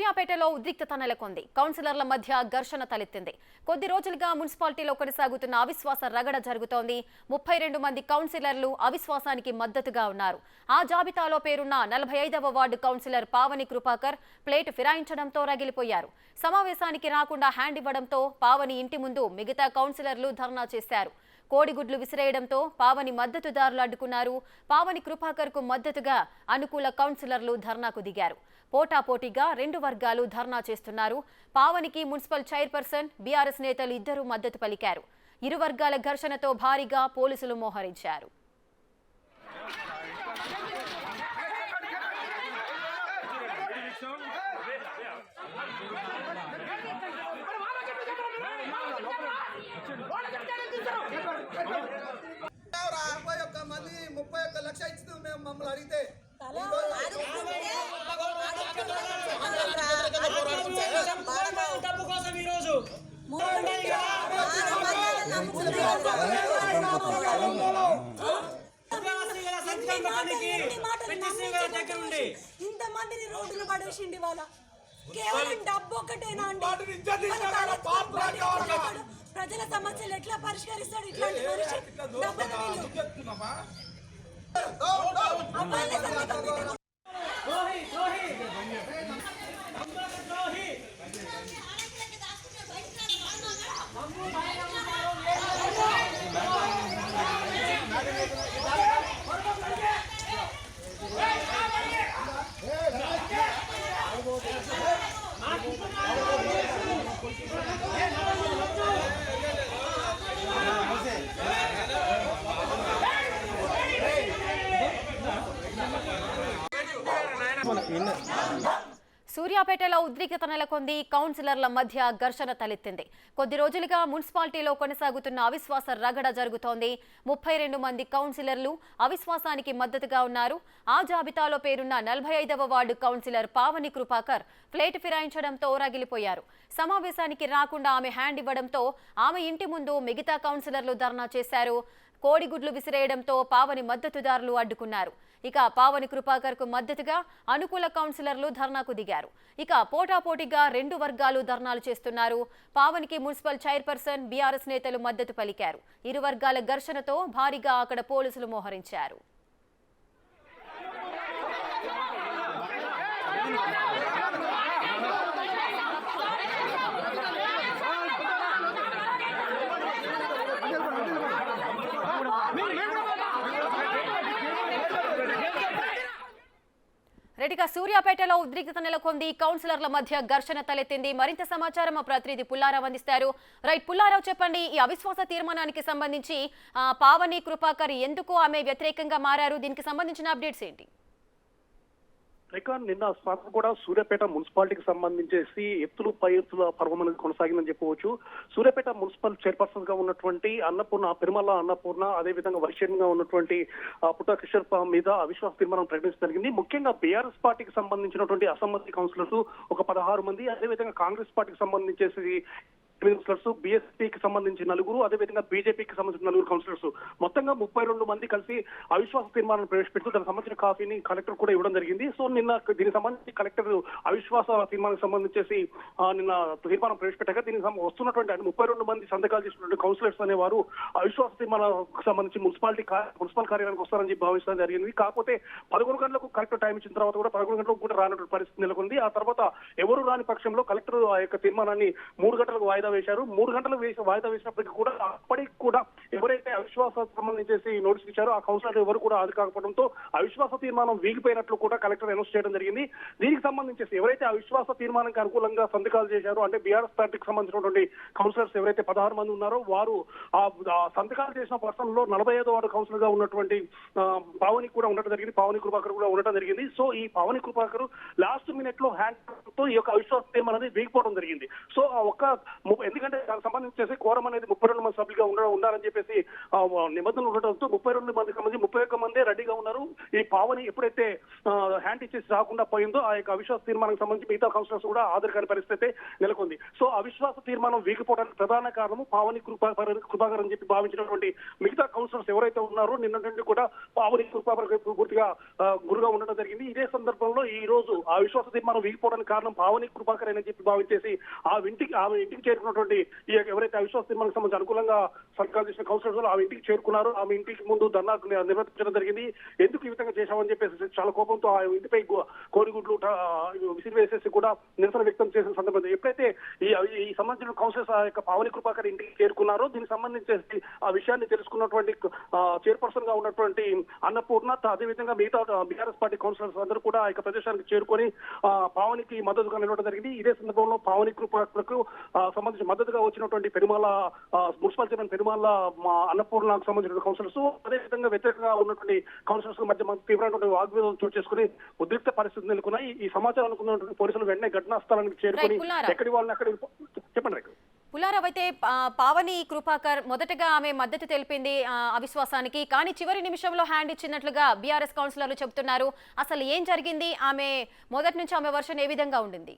సూర్యాపేటలో ఉద్రిక్తత నెలకొంది. కౌన్సిలర్ల మధ్య ఘర్షణ తలెత్తింది. కొద్ది రోజులుగా మున్సిపాలిటీలో కొనసాగుతున్న అవిశ్వాస రగడ జరుగుతోంది. 32 మంది కౌన్సిలర్లు అవిశ్వాసానికి మద్దతుగా ఉన్నారు. ఆ జాబితాలో పేరున్న 45వ ward councillor Pavani Kripakar plate ఫిరాయించడంతో రగిలిపోయారు. సమావేశానికి రాకుండా హ్యాండ్ ఇవ్వడంతో పావని ఇంటి ముందు మిగతా కౌన్సిలర్లు ధర్నా చేశారు. కోడిగుడ్లు విసిరేయడంతో పావని మద్దతుదారులు అడ్డుకున్నారు. పావని కృపాకర్ కు మద్దతుగా అనుకూల కౌన్సిలర్లు ధర్నాకు దిగారు. పోటాపోటీగా రెండు వర్గాలు ధర్నా చేస్తున్నారు. పావనికి మున్సిపల్ చైర్పర్సన్, బీఆర్ఎస్ నేతలు ఇద్దరు మద్దతు పలికారు. ఇరు వర్గాల ఘర్షణతో భారీగా పోలీసులు మోహరించారు. మంది 31 లక్ష ఇచ్చింది మేము మమ్మల్ని అడిగితే డబ్బు కోసం ఈరోజు ఇంతమందిని రోడ్డును పడేసిండి వాళ్ళ కేవలం డబ్బు ఒక్కటేనా అండి? ప్రజల సమస్యలు ఎట్లా పరిష్కరిస్తాడు ఇట్లాంటి మనిషి? సూర్యాపేటలో ఉద్రిక్తత నెలకొంది. కౌన్సిలర్ల మధ్య ఘర్షణ తలెత్తింది. కొద్ది రోజులుగా మున్సిపాలిటీలో కొనసాగుతున్న అవిశ్వాస రగడ జరుగుతోంది. 32 మంది కౌన్సిలర్లు అవిశ్వాసానికి మద్దతుగా ఉన్నారు. ఆ జాబితాలో పేరున్న 45వ ward councillor Pavani Kripakar plate ఫిరాయించడంతో రగిలిపోయారు. సమావేశానికి రాకుండా ఆమె హ్యాండ్ ఇవ్వడంతో ఆమె ఇంటి ముందు మిగతా కౌన్సిలర్లు ధర్నా చేశారు. కోడిగుడ్లు విసిరేయడంతో పావని మద్దతుదారులు అడ్డుకున్నారు. ఇక పావని కృపాకర్ కు మద్దతుగా అనుకూల కౌన్సిలర్లు ధర్నాకు దిగారు. ఇక పోటాపోటీగా రెండు వర్గాలు ధర్నాలు చేస్తున్నారు. పావనికి మున్సిపల్ చైర్పర్సన్, బీఆర్ఎస్ నేతలు మద్దతు పలికారు. ఇరు వర్గాల ఘర్షణతో భారీగా అక్కడ పోలీసులు మోహరించారు. రెడ్డిగా సూర్యాపేటలో ఉద్రిక్తత నెలకొంది. కౌన్సిలర్ల మధ్య ఘర్షణ తలెత్తింది. మరింత సమాచారం మా ప్రతినిధి పుల్లారావు అందిస్తారు. రైట్ పుల్లారావు, చెప్పండి, ఈ అవిశ్వాస తీర్మానానికి సంబంధించి పావని కృపాకర్ ఎందుకు ఆమె వ్యతిరేకంగా మారారు? దీనికి సంబంధించిన అప్డేట్స్ ఏంటి? నిన్న స్వాతంత్రం కూడా సూర్యాపేట మున్సిపాలిటీకి సంబంధించేసి ఎత్తులు పై ఎత్తుల పర్వం అనేది కొనసాగిందని చెప్పవచ్చు. సూర్యాపేట మున్సిపల్ చైర్పర్సన్ గా ఉన్నటువంటి అన్నపూర్ణ, పెరుమల అన్నపూర్ణ, అదేవిధంగా వైస్ చైర్మన్ గా ఉన్నటువంటి పుట్ట కిషోర్ మీద అవిశ్వాస తీర్మానం ప్రకటించడం జరిగింది. ముఖ్యంగా బీఆర్ఎస్ పార్టీకి సంబంధించినటువంటి అసమ్మతి కౌన్సిలర్స్ ఒక 16 మంది, అదేవిధంగా కాంగ్రెస్ పార్టీకి సంబంధించేసి కౌన్సిలర్స్, బీఎస్పీకి సంబంధించి 4, అదేవిధంగా బీజేపీకి సంబంధించిన 4 కౌన్సిలర్స్, మొత్తంగా 32 మంది కలిసి అవిశ్వాస తీర్మానం ప్రవేశపెడుతూ దానికి సంబంధించిన కాపీని కలెక్టర్ కూడా ఇవ్వడం జరిగింది. సో నిన్న దీనికి సంబంధించి కలెక్టర్ అవిశ్వాస తీర్మానానికి సంబంధించేసి నిన్న తీర్మానం ప్రవేశపెట్టాక దీనికి వస్తున్నటువంటి 32 మంది సంతకాలు చేసినటువంటి కౌన్సిలర్స్ అనేవారు అవిశ్వాస తీర్మానానికి సంబంధించి మున్సిపల్ కార్యాలయానికి వస్తారని చెప్పి భావించడం జరిగింది. కాకపోతే 11 గంటలకు కలెక్టర్ టైం ఇచ్చిన తర్వాత కూడా 11 గంటలకు కూడా రానటువంటి పరిస్థితి నెలకొంది. ఆ తర్వాత ఎవరు రాని పక్షంలో కలెక్టర్ ఆ యొక్క తీర్మానాన్ని 3 గంటలకు వాయిదా వేశారు. 3 గంటలు వాయిదా వేసినప్పటికీ కూడా అప్పటికి కూడా ఎవరైతే అవిశ్వాసానికి సంబంధించేసి నోటీస్ ఇచ్చారో ఆ కౌన్సిలర్ ఎవరు కూడా అది కాకపోవడంతో అవిశ్వాస తీర్మానం వీగిపోయినట్లు కూడా కలెక్టర్ అనౌన్స్ చేయడం జరిగింది. దీనికి సంబంధించేసి ఎవరైతే అవిశ్వాస తీర్మానానికి అనుకూలంగా సంతకాలు చేశారో, అంటే బీఆర్ఎస్ పార్టీకి సంబంధించినటువంటి కౌన్సిలర్స్ ఎవరైతే 16 మంది ఉన్నారో వారు ఆ సంతకాలు చేసిన పర్సన్ లో 45వ వార్డు కౌన్సిలర్ గా ఉన్నటువంటి పావని కూడా ఉండటం జరిగింది. పావని కృపాకర్ కూడా ఉండటం జరిగింది. సో ఈ పావని కృపాకర్ లాస్ట్ మినిట్ లో హ్యాండ్ తో ఈ యొక్క అవిశ్వాస తీర్మానం అనేది వీగిపోవడం జరిగింది. సో ఒక ఎందుకంటే దానికి సంబంధించేసి కోరం అనేది 32 మంది సభ్యులుగా ఉండాలని చెప్పేసి నిబంధనలు ఉండటంతో 32 మందికి సంబంధించి 31 మందే రెడీగా ఉన్నారు. ఈ పావని ఎప్పుడైతే హ్యాండ్ ఇచ్చేసి రాకుండా పోయిందో ఆ యొక్క అవిశ్వాస తీర్మానానికి సంబంధించి మిగతా కౌన్సిలర్స్ కూడా ఆధారకారి పరిస్థితి నెలకొంది. సో అవిశ్వాస తీర్మానం వీగిపోవడానికి ప్రధాన కారణము పావని కృపాకర్ అని చెప్పి భావించినటువంటి మిగతా కౌన్సిలర్స్ ఎవరైతే ఉన్నారో నిన్న నుండి కూడా పావని కృపాకర్ పూర్తిగా గురుగా ఉండడం జరిగింది. ఇదే సందర్భంలో ఈ రోజు ఆ విశ్వాస తీర్మానం వీగిపోవడానికి కారణం పావని కృపాకర్ అని చెప్పి భావించేసి ఆమె ఇంటికి చేరుకున్నటువంటి ఈ ఎవరైతే అవిశ్వాస తీర్మానానికి సంబంధించి అనుకూలంగా సంతకాలు చేసిన కౌన్సిలర్స్ ఆమె ఇంటికి చేరుకున్నారు. ఆమె ఇంటికి ముందు ధర్నా నిర్వర్తించడం జరిగింది. ఎందుకు ఈ విధంగా చేశామని చెప్పేసి చాలా కోపంతో ఆ ఇంటిపై కోడిగుడ్లు విసిరివేసేసి కూడా నిరసన వ్యక్తం చేసిన సందర్భంలో ఎప్పుడైతే ఈ సంబంధించిన కౌన్సిలర్స్ ఆ యొక్క పావని కృపాకర్ ఇంటికి చేరుకున్నారో దీనికి సంబంధించి ఆ విషయాన్ని తెలుసుకున్నటువంటి చైర్పర్సన్ గా ఉన్నటువంటి అన్నపూర్ణ అదేవిధంగా మిగతా బీఆర్ఎస్ పార్టీ కౌన్సిలర్స్ అందరూ కూడా ఆ యొక్క ప్రదేశానికి చేరుకొని పావనికి మద్దతుగా నిలవడం జరిగింది. ఇదే సందర్భంలో పావని కృపాకర్కు సంబంధించి మద్దతుగా వచ్చినటువంటి పెరుమాల మున్సిపల్ చైర్మన్ పెరుమాల అన్నపూర్ణకు సంబంధించిన కౌన్సిలర్స్ అదేవిధంగా వ్యతిరేకంగా ఉన్నటువంటి కౌన్సిలర్స్ మధ్య తీవ్రమైనటువంటి వాగ్వేదం చోటు చేసుకుని ఉద్రిక్త పరిస్థితులు నెలకొన్నాయి. ఈ సమాచారం అనుకున్నటువంటి పోలీసులు వెంటనే ఘటనా స్థలానికి చేరుకొని ఎక్కడి వాళ్ళని అక్కడ చెప్పండి. పుల్లారావు, అయితే పావని కృపాకర్ మొదటగా ఆమె మద్దతు తెలిపింది అవిశ్వాసానికి, కానీ చివరి నిమిషంలో హ్యాండ్ ఇచ్చినట్లుగా బీఆర్ఎస్ కౌన్సిలర్లు చెబుతున్నారు. అసలు ఏం జరిగింది? ఆమె మొదటి నుంచి ఆమె వర్షన్ ఏ విధంగా ఉండింది?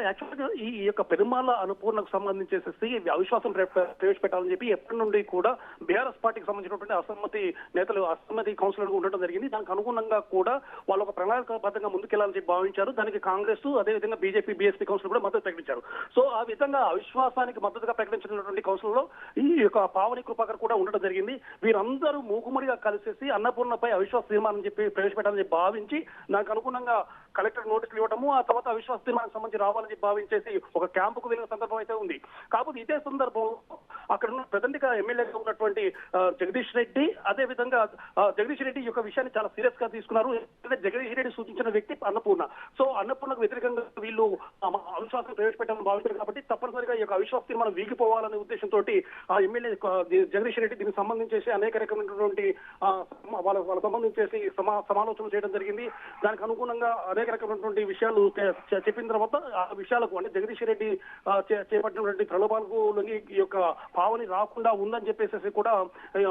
యాక్చువల్గా ఈ యొక్క పెరుమాల అన్నపూర్ణకు సంబంధించేసి అవిశ్వాసం ప్రవేశపెట్టాలని చెప్పి ఎప్పటి నుండి కూడా బీఆర్ఎస్ పార్టీకి సంబంధించినటువంటి అసమ్మతి నేతలు అసమ్మతి కౌన్సిలర్ ఉండటం జరిగింది. దానికి అనుగుణంగా కూడా వాళ్ళు ఒక ప్రణాళికాబద్ధంగా ముందుకెళ్లాలని చెప్పి భావించారు. దానికి కాంగ్రెస్ అదేవిధంగా బీజేపీ బీఎస్పీ కౌన్సిలర్ కూడా మద్దతు ప్రకటించారు. సో ఆ విధంగా అవిశ్వాసానికి మద్దతుగా ప్రకటించినటువంటి కౌన్సిలర్లో ఈ యొక్క పావని కృపాకర్ కూడా ఉండడం జరిగింది. వీరందరూ మూకుమ్మడిగా కలిసేసి అన్నపూర్ణపై అవిశ్వాస తీర్మానం చెప్పి ప్రవేశపెట్టాలని భావించి దానికి అనుగుణంగా కలెక్టర్ నోటీసులు ఇవ్వడము ఆ తర్వాత అవిశ్వాస తీర్మానానికి సంబంధించి రావాలని భావించేసి ఒక క్యాంపుకు వెళ్ళిన సందర్భం అయితే ఉంది. కాకపోతే ఇదే సందర్భంలో అక్కడ ఉన్న ప్రజెంట్గా ఎమ్మెల్యేగా ఉన్నటువంటి జగదీష్ రెడ్డి అదేవిధంగా జగదీష్ రెడ్డి యొక్క విషయాన్ని చాలా సీరియస్ గా తీసుకున్నారు. జగదీష్ రెడ్డి సూచించిన వ్యక్తి అన్నపూర్ణ. సో అన్నపూర్ణకు వ్యతిరేకంగా వీళ్ళు అవిశ్వాసం ప్రవేశపెట్టాలని భావించారు కాబట్టి తప్పనిసరిగా ఈ యొక్క అవిశ్వాస తీర్మానం వీగిపోవాలనే ఉద్దేశంతో ఆ ఎమ్మెల్యే జగదీష్ రెడ్డి దీనికి సంబంధించేసి అనేక రకమైనటువంటి వాళ్ళ సంబంధించేసి సమాలోచనలు చేయడం జరిగింది. దానికి అనుగుణంగా అనేక రకమైనటువంటి విషయాలు చెప్పిన తర్వాత ఆ విషయాలకు అంటే జగదీష్ రెడ్డి చేపట్టినటువంటి ప్రలోభాలకు ఈ యొక్క పావని రాకుండా ఉందని చెప్పేసి కూడా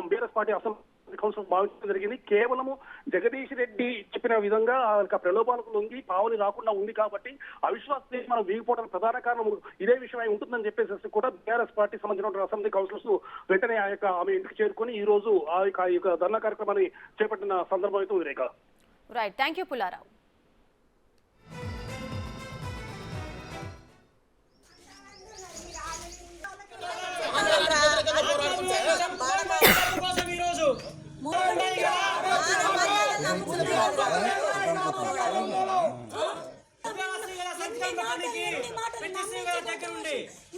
బీఆర్ఎస్ పార్టీ అసెంబ్లీ కౌన్సిల్ భావించడం జరిగింది. కేవలము జగదీష్ రెడ్డి చెప్పిన విధంగా ఆ ప్రలోభాలకు లొంగి పావని రాకుండా ఉంది కాబట్టి అవిశ్వాస తీర్మానం వీగిపోవడానికి ప్రధాన కారణం ఇదే విషయమై ఉంటుందని చెప్పేసి కూడా బీఆర్ఎస్ పార్టీ సంబంధించిన అసెంబ్లీ కౌన్సిలర్స్ వెంటనే ఆ యొక్క ఆమె ఇంటికి చేరుకొని ఈ రోజు ఆ యొక్క ధర్నా కార్యక్రమాన్ని చేపట్టిన సందర్భం అయితే ఉంది. Rekha. Right, thank you Pullarao.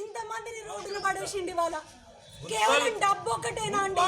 ఇంతమందిని రోడ్డును పడేసిండి వాళ్ళ కేవలం డబ్బు ఒకటేనా అండి?